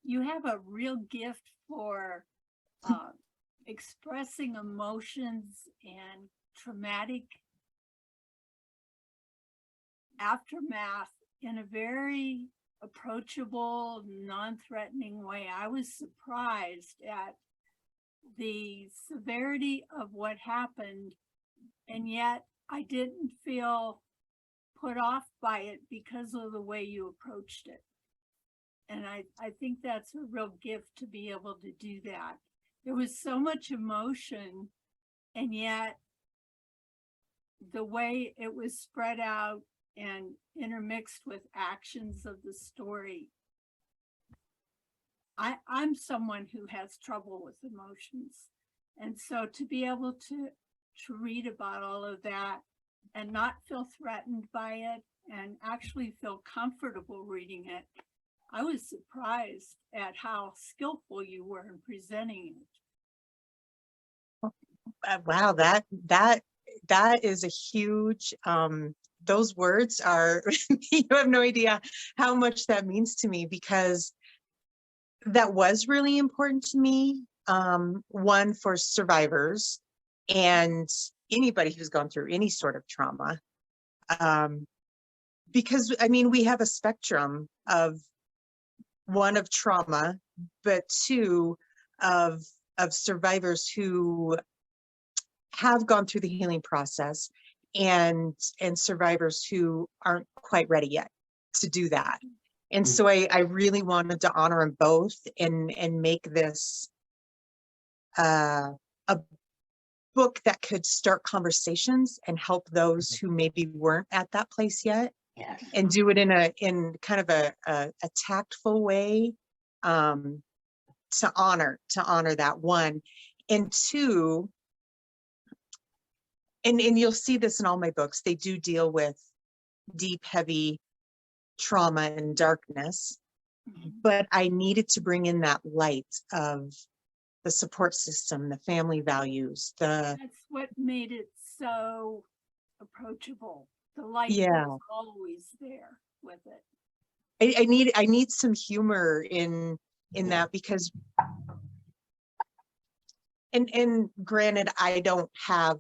you have a real gift for expressing emotions and traumatic aftermath in a very approachable, non-threatening way. I was surprised at the severity of what happened, and yet I didn't feel put off by it because of the way you approached it. And I think that's a real gift to be able to do that. There was so much emotion, and yet the way it was spread out and intermixed with actions of the story. I'm someone who has trouble with emotions. And so to be able to read about all of that and not feel threatened by it and actually feel comfortable reading it, I was surprised at how skillful you were in presenting it. Wow, that is a huge, those words are, you have no idea how much that means to me, because that was really important to me. One, for survivors and anybody who's gone through any sort of trauma. Because I mean, we have a spectrum of, one, of trauma, but two, of survivors who have gone through the healing process, and survivors who aren't quite ready yet to do that. And so I really wanted to honor them both and make this a book that could start conversations and help those who maybe weren't at that place yet. Yes. And do it in kind of a tactful way, to honor that, one, and two, and you'll see this in all my books, they do deal with deep, heavy trauma and darkness, but I needed to bring in that light of the support system, the family values, That's what made it so approachable. The light yeah, was always there with it. I need some humor in that, because and granted, I don't have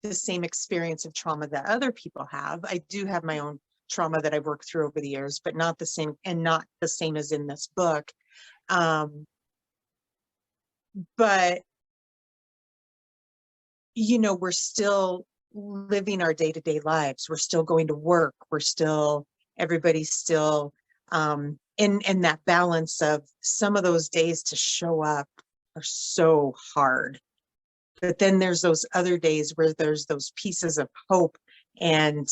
the same experience of trauma that other people have. I do have my own trauma that I've worked through over the years, but not the same, and not the same as in this book. But you know, we're still living our day-to-day lives. We're still going to work. We're still, everybody's still in that balance of, some of those days to show up are so hard. But then there's those other days where there's those pieces of hope and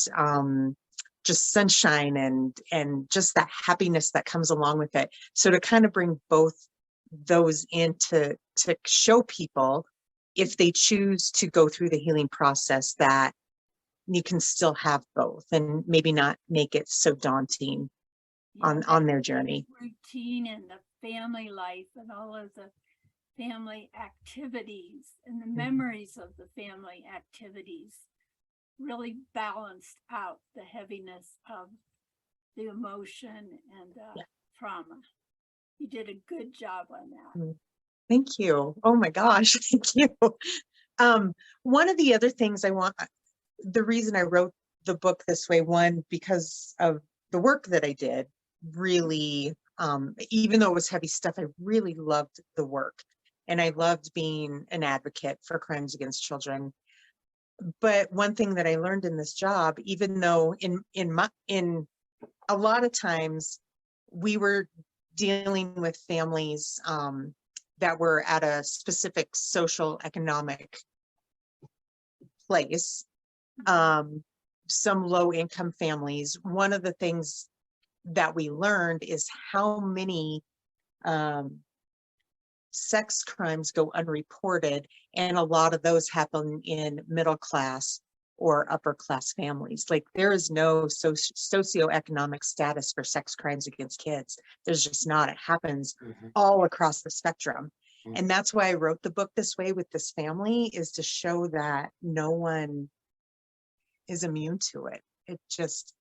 just sunshine and just that happiness that comes along with it. So to kind of bring both those in to show people, if they choose to go through the healing process, that you can still have both and maybe not make it so daunting on their journey. Routine and the family life and all of the family activities and the memories of the family activities really balanced out the heaviness of the emotion and trauma. You did a good job on that. Thank you. Oh my gosh, thank you. One of the other things the reason I wrote the book this way, one, because of the work that I did, really, even though it was heavy stuff, I really loved the work. And I loved being an advocate for crimes against children. But one thing that I learned in this job, even though in a lot of times we were dealing with families that were at a specific social economic place, some low income families, one of the things that we learned is how many sex crimes go unreported, and a lot of those happen in middle class or upper class families. Like, there is no socioeconomic status for sex crimes against kids. There's just not. It happens all across the spectrum. And that's why I wrote the book this way with this family, is to show that no one is immune to it. It just...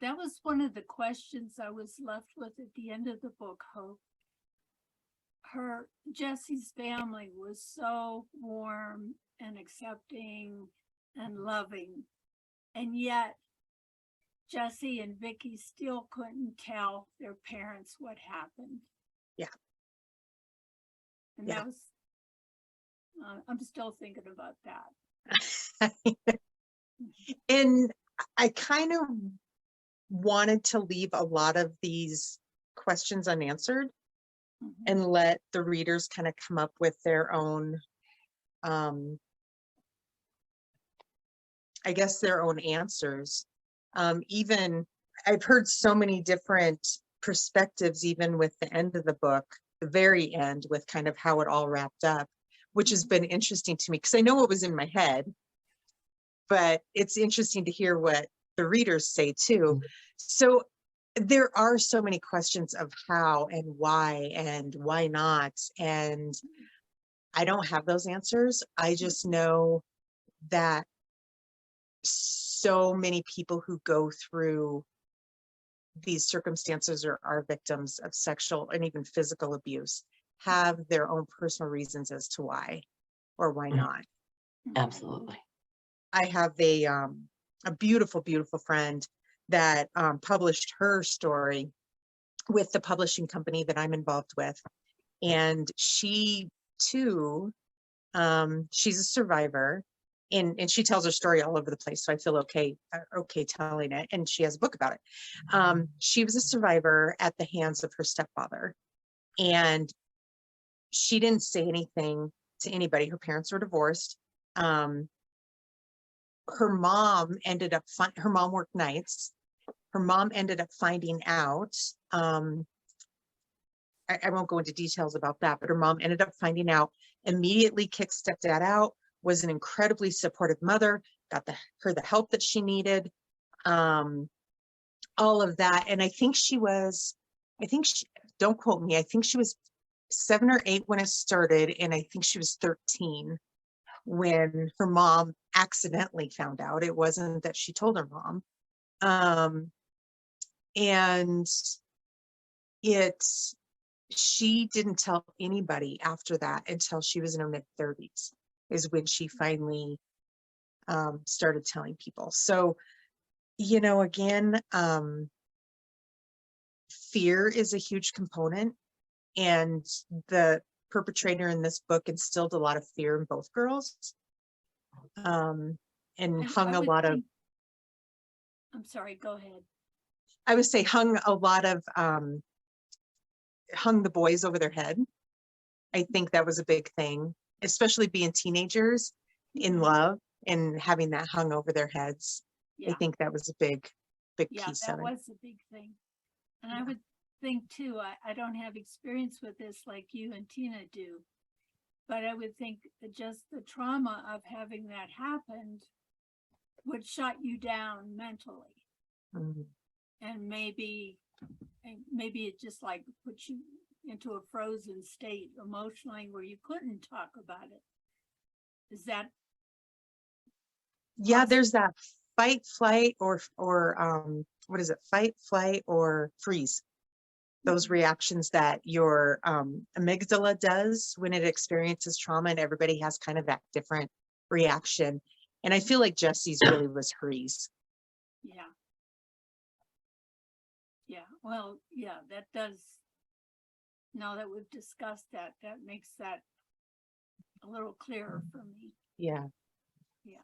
That was one of the questions I was left with at the end of the book, Hope. Jesse's family was so warm and accepting and loving. And yet Jesse and Vicky still couldn't tell their parents what happened. Yeah. And Yeah. that was, I'm still thinking about that. And I kind of wanted to leave a lot of these questions unanswered and let the readers kind of come up with their own, I guess, their own answers. Even I've heard so many different perspectives, even with the end of the book, the very end, with kind of how it all wrapped up, which has been interesting to me because I know what was in my head, but it's interesting to hear what the readers say too. So there are so many questions of how and why not. And I don't have those answers. I just know that so many people who go through these circumstances or are victims of sexual and even physical abuse have their own personal reasons as to why or why not. Absolutely. I have a beautiful, beautiful friend that published her story with the publishing company that I'm involved with. And she too, she's a survivor, and she tells her story all over the place. So I feel okay telling it. And she has a book about it. She was a survivor at the hands of her stepfather. And she didn't say anything to anybody. Her parents were divorced. Her mom ended up, her mom worked nights. Her mom ended up finding out, I won't go into details about that, but her mom ended up finding out, immediately kicked stepdad out, was an incredibly supportive mother, got her the help that she needed, all of that. And I think she, don't quote me, I think she was 7 or 8 when it started, and I think she was 13 when her mom accidentally found out. It wasn't that she told her mom. And she didn't tell anybody after that until she was in her mid-30s is when she finally started telling people. So, you know, again, fear is a huge component, and the perpetrator in this book instilled a lot of fear in both girls, and hung a lot of, I'm sorry, go ahead. I would say hung a lot of, hung the boys over their head. I think that was a big thing, especially being teenagers in love and having that hung over their heads. Yeah. I think that was a big Yeah, piece that of it. was a big thing. And I would think too, I don't have experience with this like you and Tina do, but I would think that just the trauma of having that happened would shut you down mentally. Mhm. And maybe it just like put you into a frozen state emotionally where you couldn't talk about it. Is that? Yeah, there's that fight, flight, or what is it? Fight, flight, or freeze. Those reactions that your amygdala does when it experiences trauma, and everybody has kind of that different reaction. And I feel like Jesse's really was freeze. Yeah. Yeah, well, yeah, that does, now that we've discussed that, that makes that a little clearer for me. Yeah. Yeah.